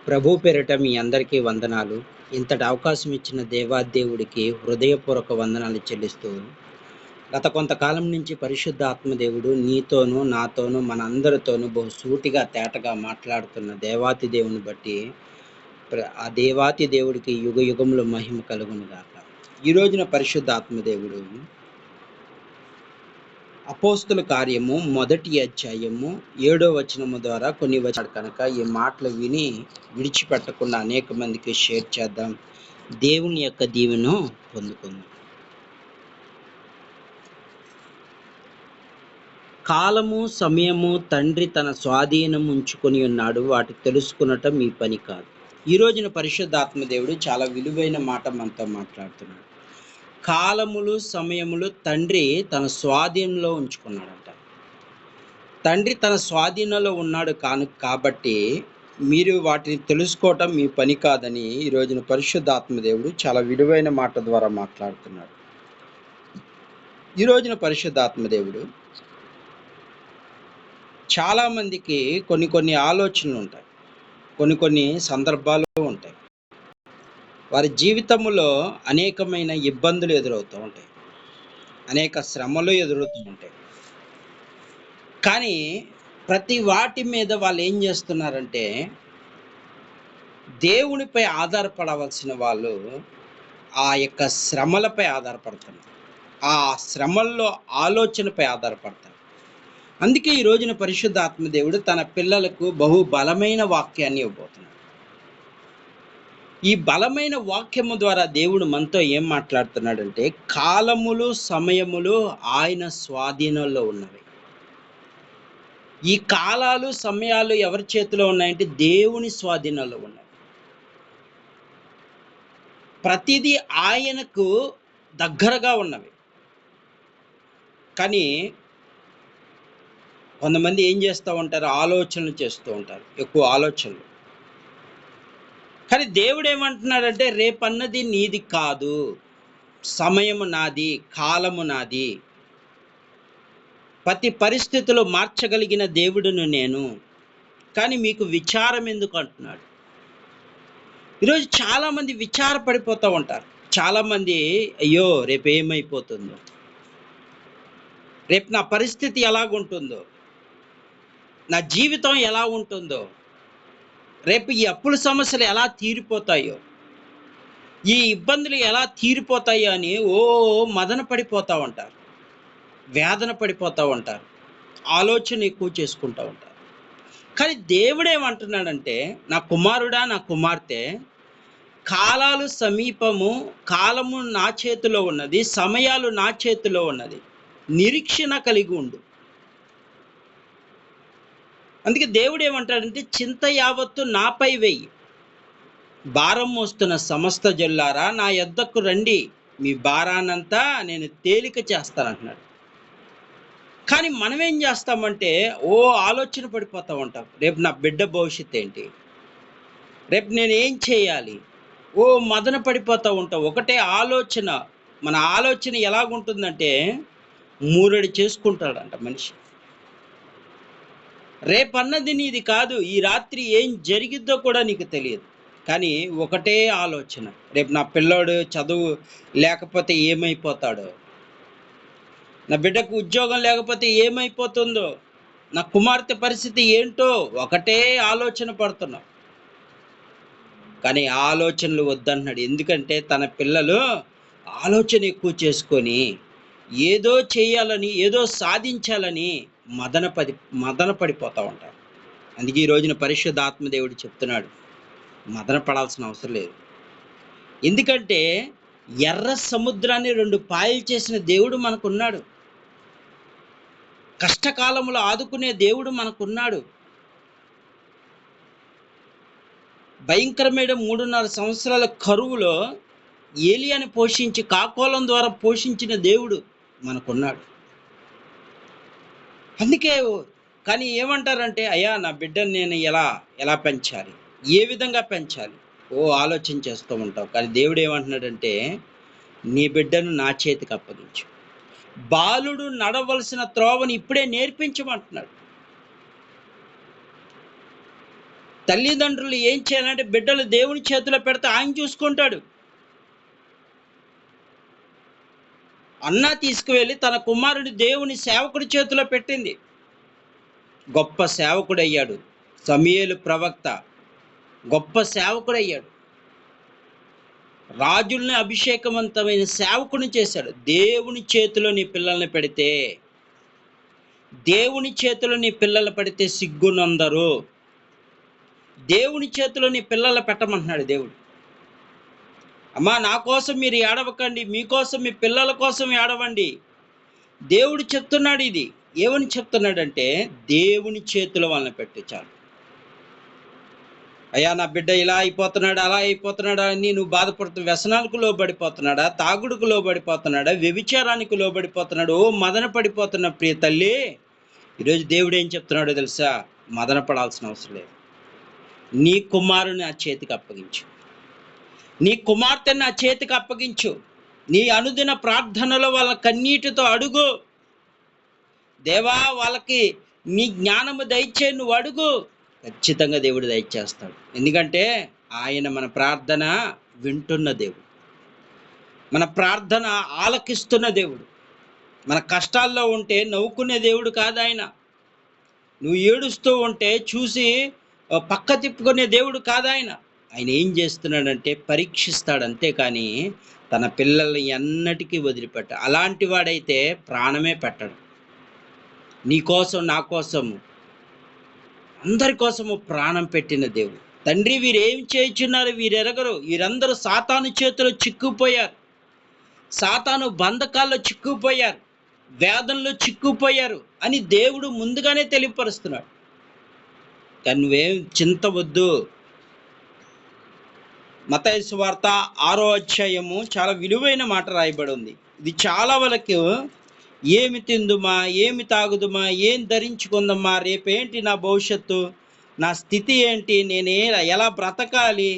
ప్రభు పేరిట మీ అందరికీ వందనాలు. ఇంతటి అవకాశం ఇచ్చిన దేవాదేవుడికి హృదయపూర్వక వందనాలు చెల్లిస్తూ, గత కొంతకాలం నుంచి పరిశుద్ధ ఆత్మదేవుడు నీతోనూ, నాతోనూ, మనందరితోనూ బహు సూటిగా, తేటగా మాట్లాడుతున్న దేవాతి దేవుని బట్టి ఆ దేవాతి దేవుడికి యుగయుగములు మహిమ కలుగును గాక. ఈ రోజున పరిశుద్ధ ఆత్మదేవుడు అపోస్తుల కార్యము మొదటి అధ్యాయము 7వ వచనము ద్వారా కొన్ని వచ్చాడు కనుక ఈ మాటలు విని విడిచిపెట్టకుండా అనేక మందికి షేర్ చేద్దాం. దేవుని యొక్క దీవెను పొందుకుందాం. కాలము సమయము తండ్రి తన స్వాధీనం ఉంచుకొని ఉన్నాడు, వాటి తెలుసుకునటం మీ పని కాదు. ఈ రోజున పరిశుద్ధాత్మ దేవుడు చాలా విలువైన మాట మనతో మాట్లాడుతున్నాడు. కాలములు సమయములు తండ్రి తన స్వాధీనంలో ఉంచుకున్నాడంట. తండ్రి తన స్వాధీనంలో ఉన్నాడు కాబట్టి మీరు వాటిని తెలుసుకోవటం మీ పని కాదని ఈ రోజున పరిశుద్ధాత్మదేవుడు చాలా విలువైన మాట ద్వారా మాట్లాడుతున్నాడు. ఈ రోజున పరిశుద్ధాత్మదేవుడు చాలామందికి కొన్ని ఆలోచనలు ఉంటాయి, కొన్ని సందర్భాలు ఉంటాయి. వారి జీవితంలో అనేకమైన ఇబ్బందులు ఎదురవుతూ ఉంటాయి, అనేక శ్రమలు ఎదురవుతూ ఉంటాయి. కానీ ప్రతి వాటి మీద వాళ్ళు ఏం చేస్తున్నారంటే, దేవునిపై ఆధారపడవలసిన వాళ్ళు ఆ యొక్క శ్రమలపై ఆధారపడుతున్నారు, ఆ శ్రమల్లో ఆలోచనపై ఆధారపడతారు. అందుకే ఈ రోజున పరిశుద్ధ ఆత్మదేవుడు తన పిల్లలకు బహు బలమైన వాక్యాన్ని ఇవ్వబోతున్నాడు. ఈ బలమైన వాక్యము ద్వారా దేవుడు మనతో ఏం మాట్లాడుతున్నాడంటే, కాలములు సమయములు ఆయన స్వాధీనంలో ఉన్నవి. ఈ కాలాలు సమయాలు ఎవరి చేతిలో ఉన్నాయంటే దేవుని స్వాధీనంలో ఉన్నాయి. ప్రతిదీ ఆయనకు దగ్గరగా ఉన్నవి. కానీ కొంతమంది ఏం చేస్తూ ఉంటారు, ఆలోచనలు చేస్తూ ఉంటారు, ఎక్కువ ఆలోచనలు. కానీ దేవుడు ఏమంటున్నాడంటే, రేపన్నది నీది కాదు, సమయము నాది, కాలము నాది, ప్రతి పరిస్థితిలో మార్చగలిగిన దేవుడును నేను. కానీ మీకు విచారం ఎందుకు అంటున్నాడు. ఈరోజు చాలామంది విచారపడిపోతూ ఉంటారు. చాలామంది అయ్యో రేపు ఏమైపోతుందో, రేపు నా పరిస్థితి ఎలాగుంటుందో, నా జీవితం ఎలా ఉంటుందో, రేపు ఈ అప్పుల సమస్యలు ఎలా తీరిపోతాయో, ఈ ఇబ్బందులు ఎలా తీరిపోతాయో అని మదన పడిపోతూ ఉంటారు, వేదన పడిపోతూ ఉంటారు, ఆలోచన ఎక్కువ చేసుకుంటూ ఉంటారు. కానీ దేవుడు ఏమంటున్నాడంటే, నా కుమారుడా, నా కుమార్తె, కాలాలు సమీపము, కాలము నా చేతిలో ఉన్నది, సమయాలు నా చేతిలో ఉన్నది, నిరీక్షణ కలిగి ఉండు. అందుకే దేవుడు ఏమంటాడంటే, చింత యావత్తు నాపై వెయ్యి, భారం మోస్తున్న సమస్త జల్లారా నా యొద్దకు రండి, మీ భారానంతా నేను తేలిక చేస్తానంటున్నాడు. కానీ మనం ఏం చేస్తామంటే ఆలోచన పడిపోతూ ఉంటాం. రేపు నా బిడ్డ భవిష్యత్తు ఏంటి, రేపు నేను ఏం చేయాలి, మదన పడిపోతూ ఉంటాం. ఒకటే ఆలోచన. మన ఆలోచన ఎలాగుంటుందంటే మూరడి చేసుకుంటాడంట మనిషి. రేపన్నది నీది కాదు, ఈ రాత్రి ఏం జరిగిద్దో కూడా నీకు తెలియదు. కానీ ఒకటే ఆలోచన, రేపు నా పిల్లోడు చదువు లేకపోతే ఏమైపోతాడో, నా బిడ్డకు ఉద్యోగం లేకపోతే ఏమైపోతుందో, నా కుమార్తె పరిస్థితి ఏంటో, ఒకటే ఆలోచన పడుతున్నాం. కానీ ఆలోచనలు వద్దంటున్నాడు. ఎందుకంటే తన పిల్లలు ఆలోచన ఎక్కువ చేసుకొని ఏదో చేయాలని, ఏదో సాధించాలని మదన పడిపోతూ ఉంటారు. అందుకే ఈ రోజున పరిశుద్ధ ఆత్మదేవుడు చెప్తున్నాడు, మదన పడాల్సిన అవసరం లేదు. ఎందుకంటే ఎర్ర సముద్రాన్ని 2 పాయలు చేసిన దేవుడు మనకున్నాడు. కష్టకాలంలో ఆదుకునే దేవుడు మనకున్నాడు. భయంకరమైన 3.5 సంవత్సరాల కరువులో ఏలియాని పోషించి, కాకోలం ద్వారా పోషించిన దేవుడు మనకున్నాడు. అందుకే కానీ ఏమంటారంటే, అయ్యా నా బిడ్డను నేను ఎలా పెంచాలి, ఏ విధంగా పెంచాలి, ఆలోచన చేస్తూ ఉంటావు. కానీ దేవుడు ఏమంటున్నాడంటే, నీ బిడ్డను నా చేతికి అప్పగించు, బాలుడు నడవలసిన త్రోవని ఇప్పుడే నేర్పించమంటున్నాడు. తల్లిదండ్రులు ఏం చేయాలంటే బిడ్డలు దేవుని చేతిలో పెడితే ఆయన చూసుకుంటాడు. అన్న తీసుకువెళ్ళి తన కుమారుడి దేవుని సేవకుడి చేతిలో పెట్టింది. గొప్ప సేవకుడయ్యాడు. సమూయేలు ప్రవక్త గొప్ప సేవకుడయ్యాడు. రాజుల్ని అభిషేకవంతమైన సేవకుని చేశాడు. దేవుని చేతిలో నీ పిల్లల్ని పెడితే, దేవుని చేతిలో నీ పిల్లలు పెడితే సిగ్గునందరు. దేవుని చేతిలో నీ పిల్లలు పెట్టమంటున్నాడు దేవుడు. అమ్మా, నా కోసం మీరు ఏడవకండి, మీకోసం మీ పిల్లల కోసం ఏడవండి. దేవుడు చెప్తున్నాడు ఇది. ఏమని చెప్తున్నాడంటే, దేవుని చేతిలో వాళ్ళని పెట్టి చాలు. అయ్యా, నా బిడ్డ ఇలా అయిపోతున్నాడు, అలా అయిపోతున్నాడా అని నువ్వు బాధపడుతూ వ్యసనాలకు లోబడిపోతున్నాడా, తాగుడుకు లోబడిపోతున్నాడా, వ్యభిచారానికి లోబడిపోతున్నాడు, ఓ మదన పడిపోతున్న ప్రియ తల్లి, ఈరోజు దేవుడు ఏం చెప్తున్నాడో తెలుసా? మదన పడాల్సిన అవసరం లేదు. నీ కుమారుని ఆ చేతికి అప్పగించు, నీ కుమార్తెని ఆ చేతికి అప్పగించు. నీ అనుదిన ప్రార్థనలో వాళ్ళ కన్నీటితో అడుగు, దేవా వాళ్ళకి నీ జ్ఞానము దయచే, నువ్వు అడుగు. ఖచ్చితంగా దేవుడు దయచేస్తాడు. ఎందుకంటే ఆయన మన ప్రార్థన వింటున్న దేవుడు, మన ప్రార్థన ఆలకిస్తున్న దేవుడు. మన కష్టాల్లో ఉంటే నవ్వుకునే దేవుడు కాదు ఆయన. నువ్వు ఏడుస్తూ ఉంటే చూసి పక్క తిప్పుకునే దేవుడు కాదు ఆయన. ఆయన ఏం చేస్తున్నాడంటే పరీక్షిస్తాడు, అంతేకాని తన పిల్లల్ని ఎన్నటికీ వదిలిపెట్ట. అలాంటి వాడైతే ప్రాణమే పెట్టడు. నీ కోసం, నా కోసము, అందరి కోసము ప్రాణం పెట్టిన దేవుడు. తండ్రి, వీరేం చేయుచున్నారు, వీరెరగరు, వీరందరూ సాతాను చేతిలో చిక్కుపోయారు, సాతాను బంధకాల్లో చిక్కుపోయారు, వేదనలో చిక్కుపోయారు అని దేవుడు ముందుగానే తెలియపరుస్తున్నాడు. కానీ నువ్వేం చింతవద్దు. మత్తయి సువార్త 6వ అధ్యాయము చాలా విలువైన మాట రాయబడి ఉంది. ఇది చాలా వరకు ఏమి తిందుమా, ఏమి తాగుదుమా, ఏం ధరించుకుందమ్మా, రేపేంటి నా భవిష్యత్తు, నా స్థితి ఏంటి, నేనే ఎలా బ్రతకాలి,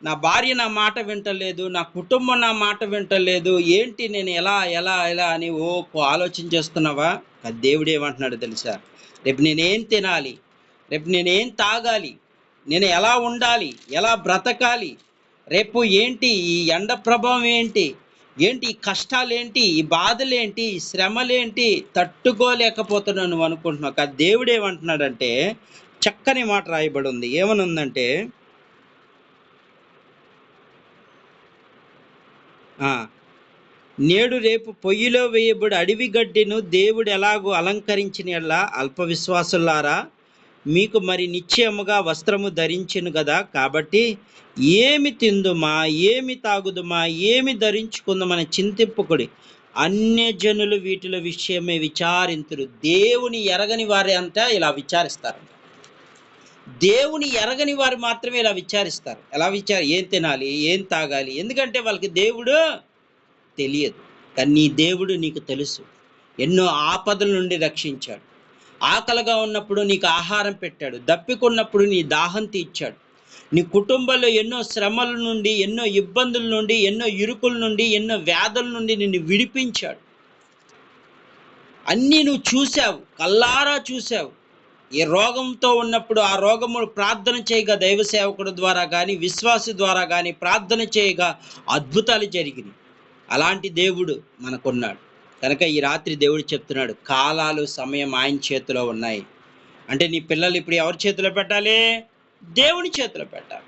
నా భార్య నా మాట వింటలేదు, నా కుటుంబం నా మాట వింటలేదు, ఏంటి నేను ఎలా ఎలా ఎలా అని ఆలోచన చేస్తున్నావా? దేవుడు ఏమంటున్నాడు తెలుసా? రేపు నేనేం తినాలి, రేపు నేనేం తాగాలి, నేను ఎలా ఉండాలి, ఎలా బ్రతకాలి, రేపు ఏంటి ఈ ఎండ ప్రభావం ఏంటి, ఈ కష్టాలేంటి, ఈ బాధలేంటి, ఈ శ్రమలేంటి, తట్టుకోలేకపోతున్నావు నువ్వు అనుకుంటున్నావు. కానీ దేవుడు ఏమంటున్నాడంటే చక్కని మాట రాయబడి ఉంది. ఏమనుందంటే, నేడు రేపు పొయ్యిలో వేయబడి అడవి గడ్డిను దేవుడు ఎలాగో అలంకరించిన ఎడల అల్ప విశ్వాసులారా, మీకు మరి నిశ్చయముగా వస్త్రము ధరించును కదా. కాబట్టి ఏమి తిందుమా, ఏమి తాగుదుమా, ఏమి ధరించుకుందామని చింతింపకుడి. అన్యజనులు వీటిల విషయమే విచారింతురు. దేవుని ఎరగని వారి అంతా ఇలా విచారిస్తారంట. దేవుని ఎరగని వారు మాత్రమే ఇలా విచారిస్తారు. ఎలా ఏం తినాలి, ఏం తాగాలి? ఎందుకంటే వాళ్ళకి దేవుడు తెలియదు. కానీ నీ దేవుడు నీకు తెలుసు. ఎన్నో ఆపదల నుండి రక్షించాడు. ఆకలిగా ఉన్నప్పుడు నీకు ఆహారం పెట్టాడు, దప్పికొన్నప్పుడు నీ దాహం తీర్చాడు. నీ కుటుంబంలో ఎన్నో శ్రమల నుండి, ఎన్నో ఇబ్బందుల నుండి, ఎన్నో ఇరుకుల నుండి, ఎన్నో వ్యాధుల నుండి నిన్ను విడిపించాడు. అన్నీ నువ్వు చూసావు, కల్లారా చూసావు. ఏ రోగంతో ఉన్నప్పుడు ఆ రోగము ప్రార్థన చేయగా, దైవ సేవకుడు ద్వారా కానీ, విశ్వాసి ద్వారా కానీ ప్రార్థన చేయగా అద్భుతాలు జరిగినాయి. అలాంటి దేవుడు మనకున్నాడు. కనుక ఈ రాత్రి దేవుడు చెప్తున్నాడు, కాలాలు, సమయం ఆయన చేతిలో ఉన్నాయి. అంటే నీ పిల్లలు ఇప్పుడు ఎవరి చేతిలో పెట్టాలి? దేవుని చేతిలో పెట్టాలి.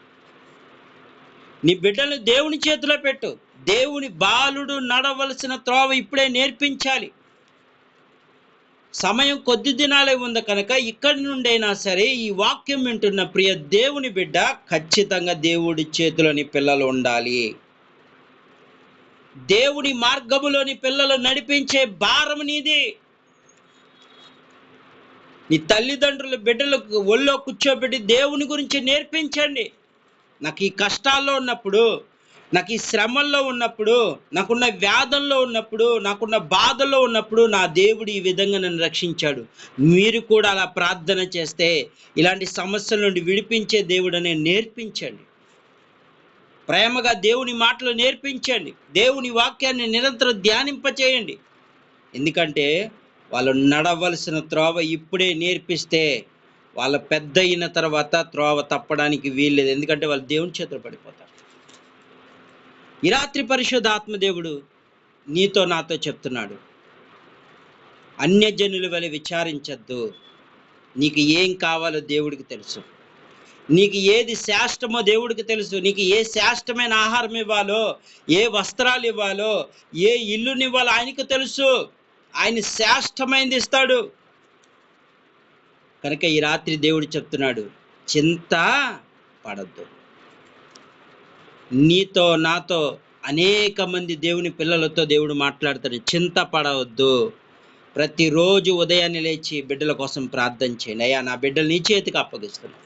నీ బిడ్డలను దేవుని చేతిలో పెట్టు. దేవుని బాలుడు నడవలసిన త్రోవ ఇప్పుడే నేర్పించాలి. సమయం కొద్ది దినాలే ఉంది కనుక ఇక్కడి నుండైనా సరే ఈ వాక్యం వింటున్న ప్రియ దేవుని బిడ్డ, ఖచ్చితంగా దేవుడి చేతిలోని పిల్లలు ఉండాలి. దేవుని మార్గములోని పిల్లలు నడిపించే భారం నీది. నీ తల్లిదండ్రుల బిడ్డలకు ఒళ్ళో కూర్చోబెట్టి దేవుని గురించి నేర్పించండి. నాకు ఈ కష్టాల్లో ఉన్నప్పుడు, నాకు ఈ శ్రమల్లో ఉన్నప్పుడు, నాకున్న వ్యాధంలో ఉన్నప్పుడు, నాకున్న బాధల్లో ఉన్నప్పుడు నా దేవుడు ఈ విధంగా నన్ను రక్షించాడు. మీరు కూడా అలా ప్రార్థన చేస్తే ఇలాంటి సమస్యల నుండి విడిపించే దేవుడనే నేర్పించండి. ప్రేమగా దేవుని మాటలు నేర్పించండి. దేవుని వాక్యాన్ని నిరంతరం ధ్యానింపచేయండి. ఎందుకంటే వాళ్ళు నడవలసిన త్రోవ ఇప్పుడే నేర్పిస్తే వాళ్ళ పెద్ద అయిన తర్వాత త్రోవ తప్పడానికి వీల్లేదు. ఎందుకంటే వాళ్ళు దేవుని చేతిలో పడిపోతారు. ఈ రాత్రి పరిశుద్ధాత్మ దేవుడు నీతో నాతో చెప్తున్నాడు, అన్యజనుల వలె విచారించద్దు. నీకు ఏం కావాలో దేవుడికి తెలుసు. నీకు ఏది శ్రేష్టమో దేవుడికి తెలుసు. నీకు ఏ శ్రేష్టమైన ఆహారం ఇవ్వాలో, ఏ వస్త్రాలు ఇవ్వాలో, ఏ ఇల్లునివ్వాలో ఆయనకు తెలుసు. ఆయన శ్రేష్టమైనది ఇస్తాడు. కనుక ఈ రాత్రి దేవుడు చెప్తున్నాడు, చింత పడద్దు. నీతో నాతో అనేక మంది దేవుని పిల్లలతో దేవుడు మాట్లాడతాడు, చింత పడవద్దు. ప్రతిరోజు ఉదయాన్నే లేచి బిడ్డల కోసం ప్రార్థన చేయండి. అయ్యా, నా బిడ్డలు నీ చేతికి అప్పగిస్తున్నాను.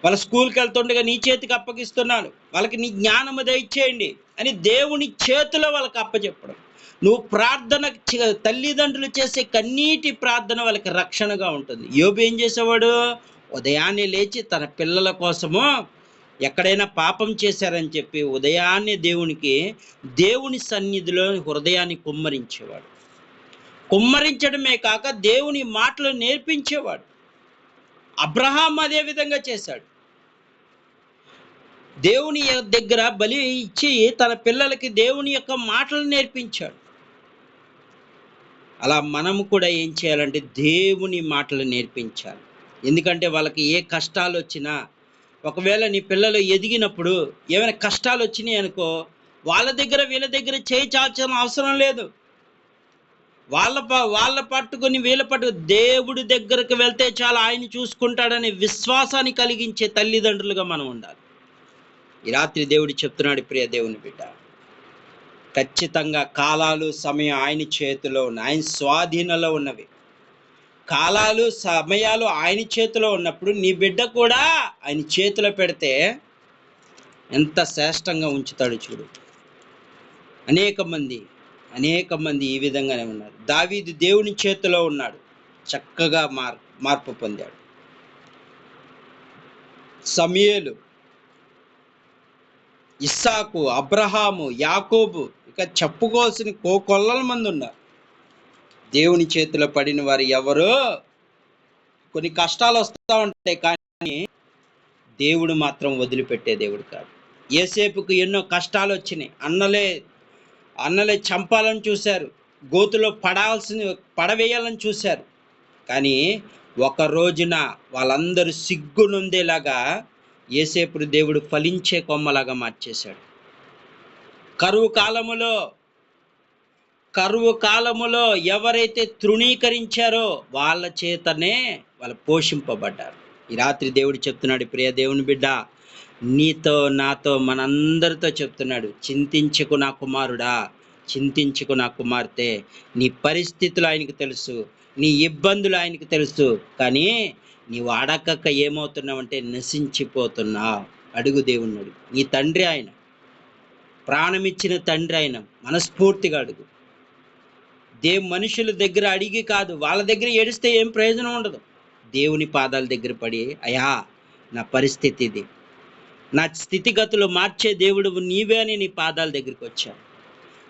వాళ్ళ స్కూల్కి వెళ్తుండగా నీ చేతికి అప్పగిస్తున్నాను. వాళ్ళకి నీ జ్ఞానము దయచేయండి అని దేవుని చేతిలో వాళ్ళకి అప్పచెప్పడం. నువ్వు ప్రార్థన తల్లిదండ్రులు చేసే కన్నీటి ప్రార్థన వాళ్ళకి రక్షణగా ఉంటుంది. యోబు ఏం చేసేవాడు? ఉదయాన్నే లేచి తన పిల్లల కోసము ఎక్కడైనా పాపం చేశారని చెప్పి ఉదయాన్నే దేవుని సన్నిధిలో హృదయాన్ని కుమ్మరించేవాడు. కుమ్మరించడమే కాక దేవుని మాటలు నేర్పించేవాడు. అబ్రహాం అదే విధంగా చేశాడు. దేవుని దగ్గర బలి ఇచ్చి తన పిల్లలకి దేవుని యొక్క మాటలు నేర్పించాడు. అలా మనము కూడా ఏం చేయాలంటే దేవుని మాటలు నేర్పించాలి. ఎందుకంటే వాళ్ళకి ఏ కష్టాలు వచ్చినా, ఒకవేళ నీ పిల్లలు ఎదిగినప్పుడు ఏమైనా కష్టాలు వచ్చినాయి అనుకో, వాళ్ళ దగ్గర వీళ్ళ దగ్గర చేయి చాల్సిన అవసరం లేదు. వాళ్ళ పట్టుకొని వీళ్ళ దేవుడి దగ్గరకు వెళ్తే చాలా ఆయన చూసుకుంటాడనే విశ్వాసాన్ని కలిగించే తల్లిదండ్రులుగా మనం ఉండాలి. ఈ రాత్రి దేవుడు చెప్తున్నాడు, ప్రియ దేవుని బిడ్డ, ఖచ్చితంగా కాలాలు సమయం ఆయన చేతిలో ఉన్నాయి, ఆయన స్వాధీనంలో ఉన్నవి. కాలాలు సమయాలు ఆయన చేతిలో ఉన్నప్పుడు నీ బిడ్డ కూడా ఆయన చేతిలో పెడితే ఎంత శ్రేష్టంగా ఉంచుతాడు చూడు. అనేక మంది ఈ విధంగానే ఉన్నారు. దావీదు దేవుని చేతిలో ఉన్నాడు, చక్కగా మార్పు పొందాడు. సమూయేలు, ఇస్సాకు, అబ్రహాము, యాకోబు, ఇక చెప్పుకోవాల్సిన కోకొల్లల మంది ఉన్నారు. దేవుని చేతిలో పడిన వారు ఎవరు? కొన్ని కష్టాలు వస్తూ ఉంటాయి, కానీ దేవుడు మాత్రం వదిలిపెట్టే దేవుడు కాదు. యోసేపుకు ఎన్నో కష్టాలు వచ్చినాయి. అన్నలే చంపాలని చూశారు, గోతులో పడవేయాలని చూశారు. కానీ ఒక రోజున వాళ్ళందరూ సిగ్గు నొందేలాగా యోసేపును దేవుడు ఫలించే కొమ్మలాగా మార్చేశాడు. కరువు కాలములో ఎవరైతే తృణీకరించారో వాళ్ళ చేతనే వాళ్ళు పోషింపబడ్డారు. ఈ రాత్రి దేవుడు చెప్తున్నాడు, ప్రియ దేవుని బిడ్డ, నీతో నాతో మనందరితో చెప్తున్నాడు, చింతించకు నా కుమారుడా, చింతించకు నా కుమార్తె. నీ పరిస్థితులు ఆయనకు తెలుసు, నీ ఇబ్బందులు ఆయనకు తెలుసు. కానీ నీవు అడగక ఏమవుతున్నావంటే నశించిపోతున్నావు. అడుగు దేవుణ్ణి అడుగు. నీ తండ్రి ఆయన, ప్రాణమిచ్చిన తండ్రి ఆయన. మనస్ఫూర్తిగా అడుగు. మనుషుల దగ్గర అడిగి కాదు, వాళ్ళ దగ్గర ఏడిస్తే ఏం ప్రయోజనం ఉండదు. దేవుని పాదాల దగ్గర పడి, అయ్యా నా పరిస్థితి ఇది, నా స్థితిగతులు మార్చే దేవుడు నీవే అని నీ పాదాల దగ్గరికి వచ్చాను.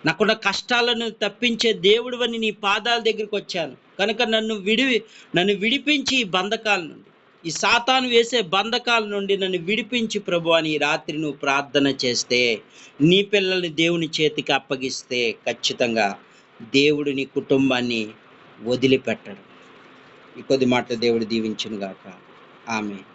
నాకున్న కష్టాలను తప్పించే దేవుడు అని నీ పాదాల దగ్గరికి వచ్చాను. కనుక నన్ను విడిపించి ఈ బంధకాల నుండి, ఈ సాతాను వేసే బంధకాల నుండి నన్ను విడిపించి ప్రభు అని ఈ రాత్రి నువ్వు ప్రార్థన చేస్తే, నీ పిల్లల్ని దేవుని చేతికి అప్పగిస్తే ఖచ్చితంగా దేవుడు నీ కుటుంబాన్ని వదిలిపెట్టడు. ఈ కొద్ది మాటలు దేవుడు దీవించును గాక. ఆమేన్.